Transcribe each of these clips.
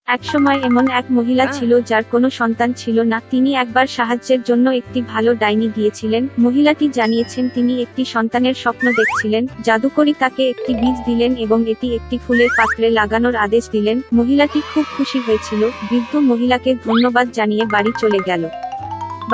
একসময় এমন এক মহিলা ছিল যার কোনো সন্তান ছিল না। তিনি একবার সাহায্যের জন্য একটি ভালো ডাইনি গিয়েছিলেন। মহিলাটি জানিয়েছেন তিনি একটি সন্তানের স্বপ্ন দেখছিলেন। জাদুকরী তাকে একটি বীজ দিলেন এবং এটি একটি ফুলের পাত্রে লাগানোর আদেশ দিলেন। মহিলাটি খুব খুশি হয়েছিল। বৃদ্ধ মহিলাকে ধন্যবাদ জানিয়ে বাড়ি চলে গেল।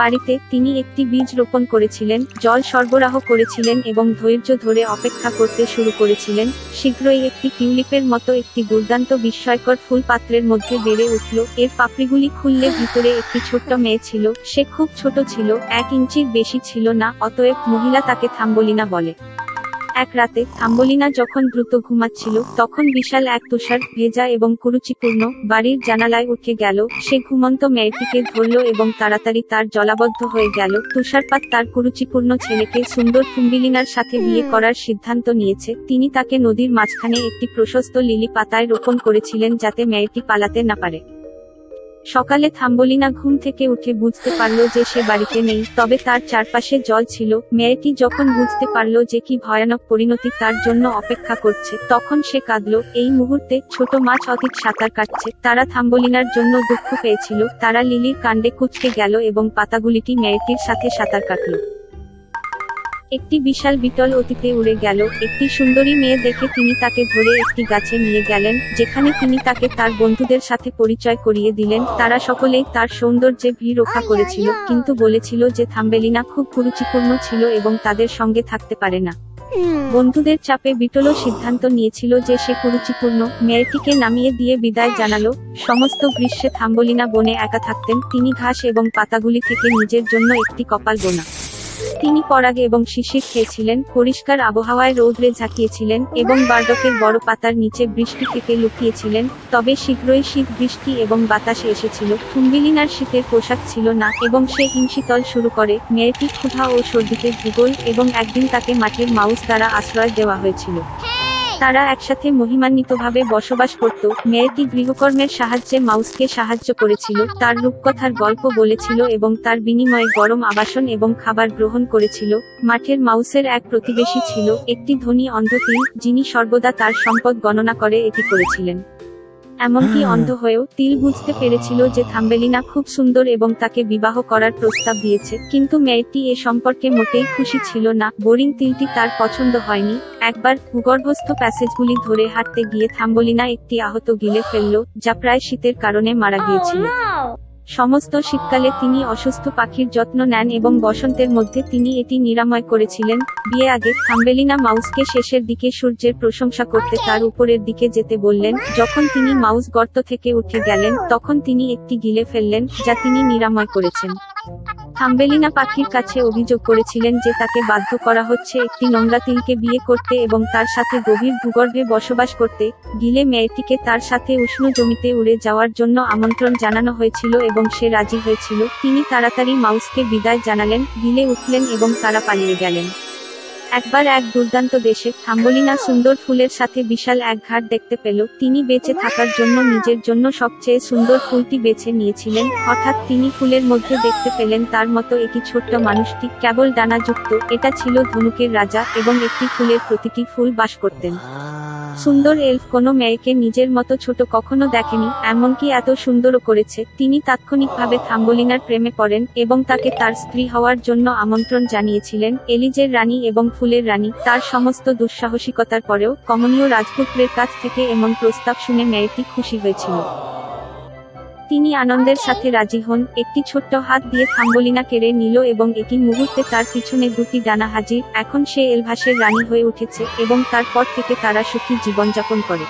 বাড়িতে তিনি একটি বীজ রোপণ করেছিলেন, জল সরবরাহ করেছিলেন এবং ধৈর্য ধরে অপেক্ষা করতে শুরু করেছিলেন। শীঘ্রই একটি টিউলিপের মতো একটি দুর্দান্ত বিস্ময়কর ফুল পাত্রের মধ্যে বেড়ে উঠল। এর পাপড়িগুলি খুললে ভিতরে একটি ছোট্ট মেয়ে ছিল। সে খুব ছোট ছিল, 1 ইঞ্চির বেশি ছিল না। অতএব মহিলা তাকে থাম্বলিনা বলে। এক রাতে থাম্বলিনা যখন দ্রুত ঘুমাচ্ছিল, তখন বিশাল এক তুষার ভেজা এবং কুরুচিপূর্ণ বাড়ির জানালায় উঠে গেল। সে ঘুমন্ত মেয়েটিকে ধরল এবং তাড়াতাড়ি তার জলাবদ্ধ হয়ে গেল। তুষারপাত তার কুরুচিপূর্ণ ছেলেকে সুন্দর থাম্বলিনার সাথে বিয়ে করার সিদ্ধান্ত নিয়েছে। তিনি তাকে নদীর মাঝখানে একটি প্রশস্ত লিলি পাতায় রোপণ করেছিলেন যাতে মেয়েটি পালাতে না পারে। সকালে থাম্বলিনা ঘুম থেকে উঠে বুঝতে পারল যে সে বাড়িতে নেই, তবে তার চারপাশে জল ছিল। মেয়েটি যখন বুঝতে পারল যে কি ভয়ানক পরিণতি তার জন্য অপেক্ষা করছে, তখন সে কাঁদল। এই মুহূর্তে ছোট মাছ অতীত সাঁতার কাটছে। তারা থাম্বলিনার জন্য দুঃখ পেয়েছিল। তারা লিলির কাণ্ডে কুঁচকে গেল এবং পাতাগুলিটি মেয়েটির সাথে সাঁতার কাটল। একটি বিশাল বিটল অতীতে উড়ে গেল। একটি সুন্দরী মেয়ে দেখে তিনি তাকে ধরে একটি গাছে নিয়ে গেলেন, যেখানে তিনি তাকে তার বন্ধুদের সাথে পরিচয় করিয়ে দিলেন। তারা সকলেই তার সৌন্দর্যে ভিড় রক্ষা করেছিল, কিন্তু বলেছিল যে থাম্বলিনা খুব কুরুচিপূর্ণ ছিল এবং তাদের সঙ্গে থাকতে পারে না। বন্ধুদের চাপে বিটলও সিদ্ধান্ত নিয়েছিল যে সে কুরুচিপূর্ণ। মেয়েটিকে নামিয়ে দিয়ে বিদায় জানালো। সমস্ত গ্রীষ্মে থাম্বলিনা বনে একা থাকতেন। তিনি ঘাস এবং পাতাগুলি থেকে নিজের জন্য একটি কপাল বোনা। তিনি পরাগ এবং শিশির খেয়েছিলেন, পরিষ্কার আবহাওয়ায় রৌদ্রে ঝাঁকিয়েছিলেন এবং বার্ডকের বড় পাতার নিচে বৃষ্টি থেকে লুকিয়েছিলেন। তবে শীঘ্রই শীত, বৃষ্টি এবং বাতাস এসেছিল। থাম্বলিনার শীতের পোশাক ছিল না এবং সে হিমশীতল শুরু করে। মেয়েটি ক্ষুধা ও সর্দিতে ভূগোল এবং একদিন তাকে মাটির মাউস দ্বারা আশ্রয় দেওয়া হয়েছিল। তারা একসাথে মহিমান্বিতভাবে বসবাস করত। মেয়েটি গৃহকর্মের সাহায্যে মাউসকে সাহায্য করেছিল, তার রূপকথার গল্প বলেছিল এবং তার বিনিময়ে গরম আবাসন এবং খাবার গ্রহণ করেছিল। মাঠের মাউসের এক প্রতিবেশী ছিল, একটি ধনী অন্ধ তিল, যিনি সর্বদা তার সম্পদ গণনা করে এটি করেছিলেন। এমনকি অন্ধ হয়েও তিল বুঝতে পেরেছিল যে থাম্বলিনা খুব সুন্দর এবং তাকে বিবাহ করার প্রস্তাব দিয়েছে। কিন্তু মেয়েটি এ সম্পর্কে মোটেই খুশি ছিল না। বোরিং তিলটি তার পছন্দ হয়নি। একবার ভূগর্ভস্থ প্যাসেজগুলি ধরে হাঁটতে গিয়ে থাম্বলিনা একটি আহত গিলে ফেলল, যা প্রায় শীতের কারণে মারা গিয়েছিল। সমস্ত শীতকালে তিনি অসুস্থ পাখির যত্ন নেন এবং বসন্তের মধ্যে তিনি এটি নিরাময় করেছিলেন। বিয়ে আগে থাম্বলিনা মাউসকে শেষের দিকে সূর্যের প্রশংসা করতে তার উপরের দিকে যেতে বললেন। যখন তিনি মাউস গর্ত থেকে উঠে গেলেন, তখন তিনি একটি গিলে ফেললেন, যা তিনি নিরাময় করেছেন। থাম্বলিনা পাখির কাছে অভিযোগ করেছিলেন যে তাকে বাধ্য করা হচ্ছে একটি নোংরা তিলকে বিয়ে করতে এবং তার সাথে গভীর ভূগর্ভে বসবাস করতে। গিলে মেয়েটিকে তার সাথে উষ্ণ জমিতে উড়ে যাওয়ার জন্য আমন্ত্রণ জানানো হয়েছিল এবং সে রাজি হয়েছিল। তিনি তাড়াতাড়ি মাউসকে বিদায় জানালেন, গিলে উঠলেন এবং তারা পালিয়ে গেলেন। একবার এক দুর্দান্ত দেশে থাম্বলিনা সুন্দর ফুলের সাথে বিশাল এক ঘাট দেখতে পেল। তিনি বেঁচে থাকার জন্য নিজের জন্য সবচেয়ে সুন্দর ফুলটি বেছে নিয়েছিলেন। হঠাৎ তিনি ফুলের মধ্যে দেখতে পেলেন তার মতো একটি ছোট্ট মানুষটি, কেবল ডানাযুক্ত। এটা ছিল ধনুকের রাজা এবং একটি ফুলের প্রতিটি ফুল বাস করতেন। সুন্দর এলফ কোনো মেয়েকে নিজের মতো ছোট কখনো দেখেনি, এমনকি এত সুন্দরও করেছে। তিনি তাৎক্ষণিকভাবে থাম্বলিনার প্রেমে পড়েন এবং তাকে তার স্ত্রী হওয়ার জন্য আমন্ত্রণ জানিয়েছিলেন। এলিজের রানী এবং ফুলের রানী। তার সমস্ত দুঃসাহসিকতার পরেও কমনীয় রাজপুত্রের কাছ থেকে এমন প্রস্তাব শুনে মেয়েটি খুশি হয়েছিল। তিনি আনন্দের সাথে রাজি হন। একটি ছোট্ট হাত দিয়ে থাম্বলিনা কেড়ে নিল এবং একই মুহূর্তে তার পিছনে দুটি ডানা হাজির। এখন সে এলভাসের রানী হয়ে উঠেছে এবং তারপর থেকে তারা সুখী জীবনযাপন করে।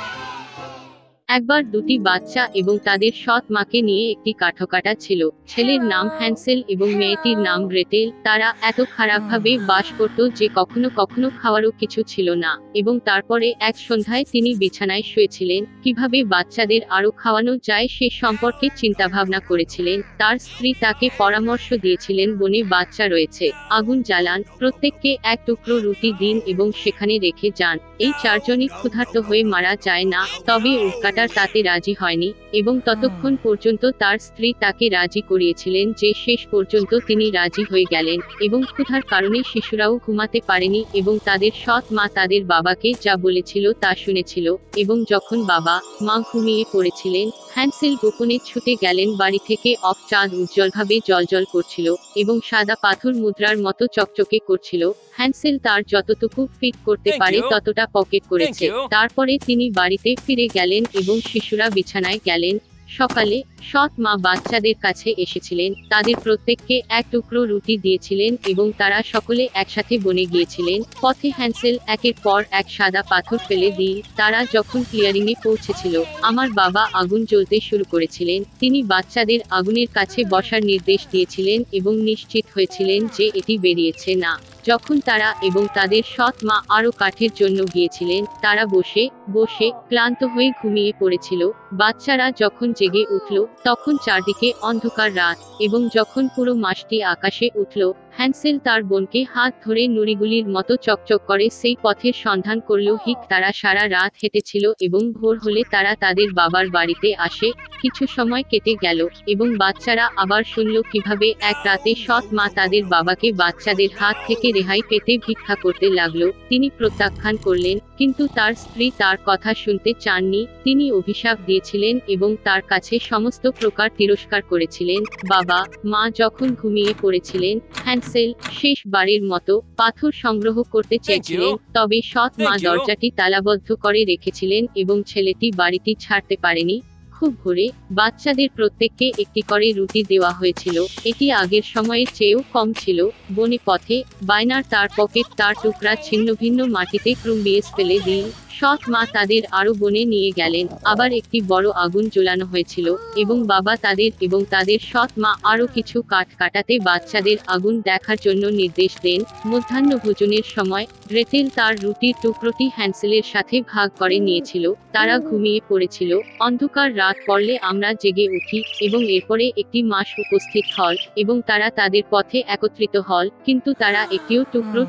একবার দুটি বাচ্চা এবং তাদের সৎ মাকে নিয়ে একটি কাঠকাটা ছিল। ছেলের নাম হ্যান্সেল এবং মেয়েটির নাম গ্রেটেল। তারা এত খারাপভাবে বাস করত যে কখনো কখনো খাওয়ারও কিছু ছিল না। এবং তারপরে এক সন্ধ্যায় তিনি বিছানায় শুয়েছিলেন। কিভাবে বাচ্চাদের আরো খাওয়ানো যায় সে সম্পর্কে চিন্তাভাবনা করেছিলেন। তার স্ত্রী তাকে পরামর্শ দিয়েছিলেন, বনে বাচ্চা রয়েছে, আগুন জ্বালান, প্রত্যেককে এক টুকরো রুটি দিন এবং সেখানে রেখে যান। এই চারজনই ক্ষুধার্ত হয়ে মারা যায় না। তবে উল্কাটা তাতে রাজি হয়নি এবং ততক্ষণ পর্যন্ত তার স্ত্রী তাকে রাজি করিয়েছিলেন যে শেষ পর্যন্ত তিনি রাজি হয়ে গেলেন। এবং ক্ষুধার কারণে শিশুরাও ঘুমাতে পারেনি এবং তাদের সৎ মা তাদের বাবাকে যা বলেছিল তা শুনেছিল। এবং যখন বাবা মা ঘুমিয়ে পড়েছিলেন, হ্যান্সেল গোপনে ছুটে গেলেন বাড়ি থেকে। চাঁদ উজ্জ্বলভাবে জ্বলজ্বল করছিল এবং সাদা পাথর মুদ্রার মতো চকচকে করছিল। হ্যান্সেল তার যতটুকু ফিট করতে Thank পারে you. ততটা পকেট করেছে। Thank you. তারপরে তিনি বাড়িতে ফিরে গেলেন এবং শিশুরা বিছানায় গেলেন। সকালে সৎ মা বাচ্চাদের কাছে এসেছিলেন, তাদের প্রত্যেককে এক টুকরো রুটি দিয়েছিলেন এবং তারা সকলে একসাথে বনে গিয়েছিলেন। পথে হ্যান্সেল একের পর এক সাদা পাথর ফেলে দিয়ে তারা যখন ক্লিয়ারিংয়ে পৌঁছেছিল, আমার বাবা আগুন জ্বলতে শুরু করেছিলেন। তিনি বাচ্চাদের আগুনের কাছে বসার নির্দেশ দিয়েছিলেন এবং নিশ্চিত হয়েছিলেন যে এটি বেরিয়েছে না। যখন তারা এবং তাদের সৎ মা আরও কাঠের জন্য গিয়েছিলেন, তারা বসে বসে ক্লান্ত হয়ে ঘুমিয়ে পড়েছিল। বাচ্চারা যখন জেগে উঠল তখন চারদিকে অন্ধকার রাত, এবং যখন পুরো মাসটি আকাশে উঠল, হ্যান্সেল তার বোনকে হাত ধরে নুড়িগুলির মতো চকচক করে সেই পথের সন্ধান করল। তারা সারা রাত হেঁটেছিল এবং ভোর হলে তারা তাদের বাবার বাড়িতে আসে। কিছু সময় কেটে গেল এবং বাচ্চারা আবার শুনল কিভাবে এক রাতে সৎ মা তাদের বাবাকে বাচ্চাদের হাত থেকে রেহাই পেতে ভিক্ষা করতে লাগলো। তিনি প্রত্যাখ্যান করলেন, কিন্তু তার স্ত্রী তার কথা শুনতে চাননি। তিনি অভিশাপ দিয়েছিলেন এবং তার কাছে সমস্ত প্রকার তিরস্কার করেছিলেন। বাবা মা যখন ঘুমিয়ে পড়েছিলেন, হ্যান্সেল শেষবারের মতো পাথর সংগ্রহ করতে চেয়েছিলেন, তবে সৎ মা Thank you. দরজাটি তালাবদ্ধ করে রেখেছিলেন এবং ছেলেটি বাড়িটি ছাড়তে পারেনি। খুব ভোরে বাচ্চাদের প্রত্যেককে একটি করে রুটি দেওয়া হয়েছিল। এটি আগের সময়ের চেয়েও কম ছিল। বনে পথে বাইনার তার পকেট তার টুকরা ছিন্ন ভিন্ন মাটিতে ক্রুম্বিয়ে ফেলে দিন। সৎ মা তাদের আরো বনে নিয়ে গেলেন। আবার একটি বড় আগুন জ্বালানো হয়েছিল এবং বাবা তাদের সৎ মা আরো কিছু কাঠ কাটাতে বাচ্চাদের আগুন দেখার জন্য নির্দেশ দেন। মধ্যাহ্ন ভোজনের সময় গ্রেটেল তার রুটির টুকরোটি হ্যান্সেলের সাথে ভাগ করে নিয়েছিল। তারা ঘুমিয়ে পড়েছিল। অন্ধকার রাত পড়লে আমরা জেগে উঠি এবং এরপরে একটি মাস উপস্থিত হল এবং তারা তাদের পথে একত্রিত হল, কিন্তু তারা একটিও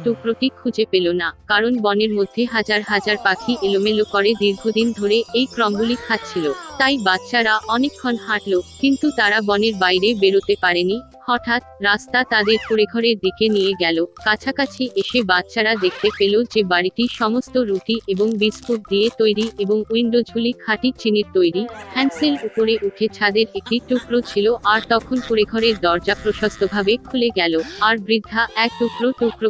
টুকরোটি খুঁজে পেল না, কারণ বনের মধ্যে হাজার হাজার পাখি এলোমেলো করে দীর্ঘদিন ধরে এই ক্রমগুলি খাচ্ছিল। তাই বাচ্চারা অনেকক্ষণ হাঁটল, কিন্তু তারা বনের বাইরে বেরোতে পারেনি। হঠাৎ রাস্তা তাদের কুড়েঘরের দিকে নিয়ে গেল। কাছাকাছি এসে বাচ্চারা দেখতে পেল যে বাড়িটি সমস্ত রুটি এবং বিস্কুট দিয়ে তৈরি এবং উইন্ডোজগুলি খাঁটি চিনির তৈরি। হ্যান্সেল উপরে উঠে ছাদের একটি টুকরো ছিল, আর তখন কুড়েঘরের দরজা প্রশস্তভাবে খুলে গেল, আর বৃদ্ধা এক টুকরো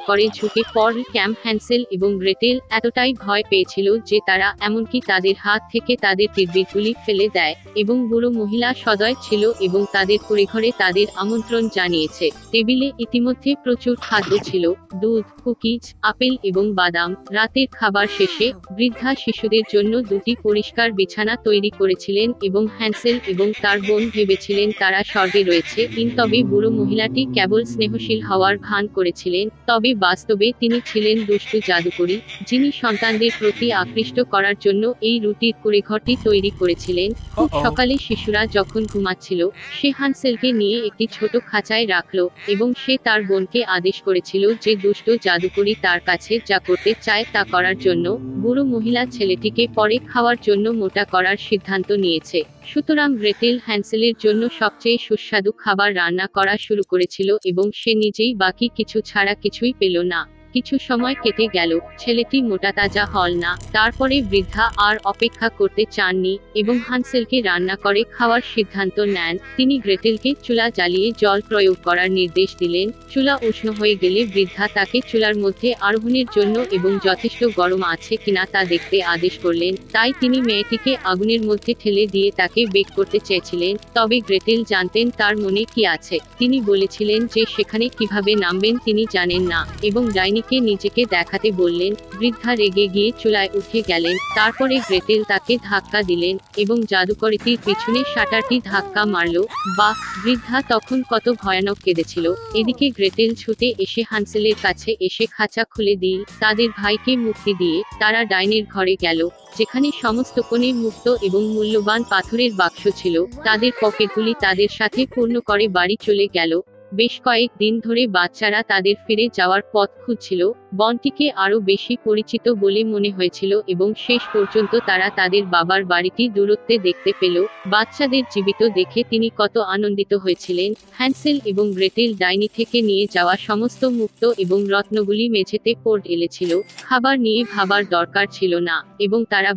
করে ঝুঁকে পড়ল। ক্যাম্প হ্যান্সেল এবং গ্রেটেল এতটাই ভয় পেয়েছিল যে তারা এমনকি তাদের হাত থেকে তাদের তীরবিদগুলি ফেলে দেয়, এবং বুড়ো মহিলা সদয় ছিল এবং তাদের কুড়েঘরে তাদের আমন্ত্রণ জানিয়েছে। টেবিলে ইতিমধ্যে প্রচুর খাদ্য ছিল, দুধ, কুকিজ, আপেল এবং বাদাম। রাতের খাবার শেষে বৃদ্ধা শিশুদের জন্য দুটি পরিষ্কার বিছানা তৈরি করেছিলেন এবং হ্যান্সেল এবং তার বোন ভেবেছিলেন তারা স্বর্গে রয়েছে। তবে বুড়ো মহিলাটি কেবল স্নেহশীল হওয়ার ভান করেছিলেন, তবে বাস্তবে তিনি ছিলেন দুষ্টু জাদুকরী, যিনি সন্তানদের প্রতি আকৃষ্ট করার জন্য এই রুটির কুড়েঘরটি তৈরি করেছিলেন। খুব সকালে শিশুরা যখন ঘুমাচ্ছিল, সে হ্যান্সেলকে নিয়ে একটি ছোট খাঁচায় রাখলো এবং সে তার বোনকে আদেশ করেছিল যে দুষ্ট জাদুকরী তার কাছে যা করতে চায় তা করার জন্য। বুড়ো মহিলা ছেলেটিকে পরে খাওয়ার জন্য মোটা করার সিদ্ধান্ত নিয়েছে। সুতরাং গ্রেটেল হ্যান্সেলের জন্য সবচেয়ে সুস্বাদু খাবার রান্না করা শুরু করেছিল এবং সে নিজেই বাকি কিছু ছাড়া কিছুই পেল না। কিছু সময় কেটে গেল, ছেলেটি মোটা তাজা হল না। তারপরে বৃদ্ধা আর অপেক্ষা করতে চাননি এবং হ্যান্সেলকে রান্না করে খাওয়ার সিদ্ধান্ত নেন। তিনি গ্রেটেলকে চুলা জ্বালিয়ে জল প্রয়োগ করার নির্দেশ দিলেন। চুলা উষ্ণ হয়ে গেলে বৃদ্ধা তাকে চুলার মধ্যে আরোহণের জন্য এবং যথেষ্ট গরম আছে কিনা তা দেখতে আদেশ করলেন। তাই তিনি মেয়েটিকে আগুনের মধ্যে ঠেলে দিয়ে তাকে বেক করতে চেয়েছিলেন, তবে গ্রেটেল জানতেন তার মনে কি আছে। তিনি বলেছিলেন যে সেখানে কিভাবে নামবেন তিনি জানেন না, এবং ডাইনিকে নিজেকে দেখাতে বললেন। বৃদ্ধা রেগে গিয়ে চুলায় উঠে গেলেন। তারপরে গ্রেটেল তাকে ধাক্কা দিলেন এবং জাদুকরীটির পিছনে শাটারটি ধাক্কা মারল। বাহ, বৃদ্ধা তখন কত ভয়ানক কেঁদেছিল। এদিকে গ্রেটেল ছুটে এসে হ্যান্সেলের কাছে এসে খাঁচা খুলে দিয়ে তাদের ভাইকে মুক্তি দিয়ে তারা ডাইনের ঘরে গেল, যেখানে সমস্ত কোণে মুক্ত এবং মূল্যবান পাথরের বাক্স ছিল। তাদের পকেটগুলি তাদের সাথে পূর্ণ করে বাড়ি চলে গেল। বেশ কয়েক দিন ধরে বাচ্চারা তাদের ফিরে যাওয়ার পথ খুঁজছিল। বনটিকে আরো বেশি পরিচিত বলে মনে হয়েছিল এবং শেষ পর্যন্ত তারা তাদের বাবার বাড়িটি দূরত্বে দেখতে পেল। বাচ্চাদের জীবিত দেখে তিনি কত আনন্দিত হয়েছিলেন। হ্যান্সেল এবং গ্রেটেল ডাইনি থেকে নিয়ে যাওয়া সমস্ত মুক্তো এবং রত্নগুলি মেঝেতে পড়ে এলেছিল। খাবার নিয়ে ভাবার দরকার ছিল না এবং তারা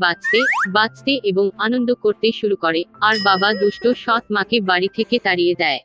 বাঁচতে এবং আনন্দ করতে শুরু করে, আর বাবা দুষ্ট সৎ মাকে বাড়ি থেকে তাড়িয়ে দেয়।